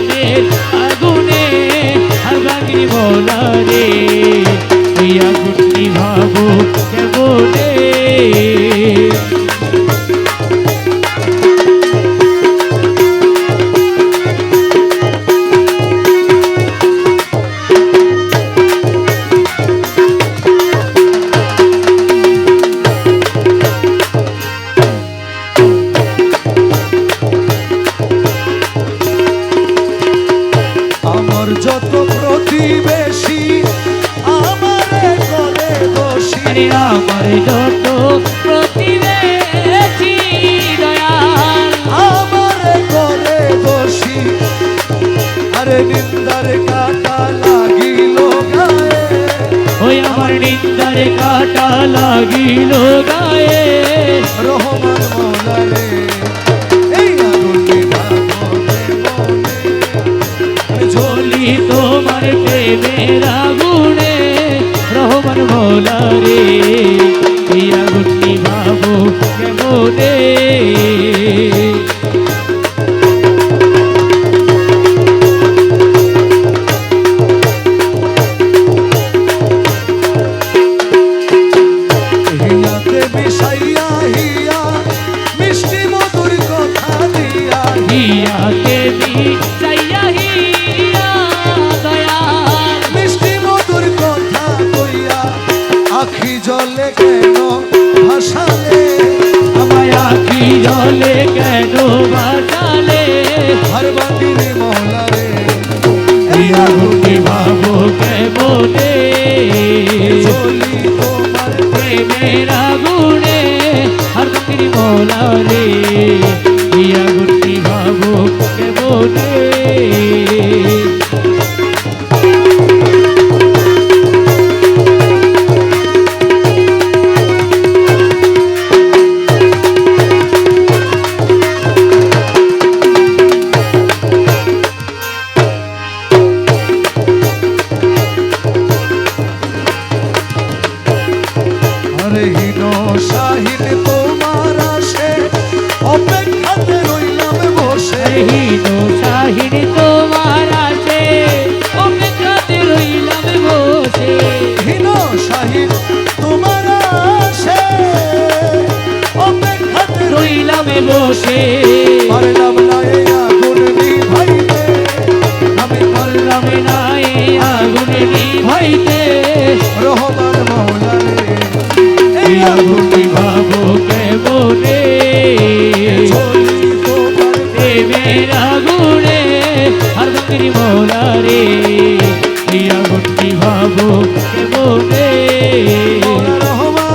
প্রেমের আগুনে আর বাকি মৌলা রে এই আগুন নিভাবো কেমনে যত প্রতিবেশী আমারে করে বসি আমার যত প্রতিবেশী দয়াল আমারে করে বসি আরে নিন্দার কাটা লাগিল গায়ে ওই আমার নিন্দার কাটা লাগিল গায়ে রহমান মৌলা রে এই আগুন নিভাবো ঝোলি তোমার প্রেমের আগুনে রহমান মৌলা রে এই আগুন নিভাবো কেমনে হিয়াতে বিষাইয়া হিয়া মিষ্টি মধুর কথা দিয়া হিয়াতে বিষাইয়া হিয়া দয়াল মিষ্টি মধুর কথা কইয়া আখি জলে কেন ভাসালে আমায় আখি জলে কেন বাঁচালে হর বান্দিরে মৌলা রে এই আগুন নিভাবো কেমনে চলি তোমার প্রেমের আগুনে আর বাকির মৌলা রে এই আগুন নিভাবো কেমনে আরে হীন শাহিন তোমার আসে অপেক্ষাতে রইলাম বসে হীন শাহিন তোমার আসে অপেক্ষাতে রইলাম বসে হীন শাহিন তোমার আসে অপেক্ষাতে রইলাম বসে পারলাম না এই আগুন নিভাইতে আমি পারলাম না এই আগুন নিভাইতে রহমান মৌলা রে এই আগুন নিভাবো কেমনে চলি তোমার প্রেমের আগুনে আর বাকির মৌলা রে এই আগুন নিভাবো কেমনে রহমান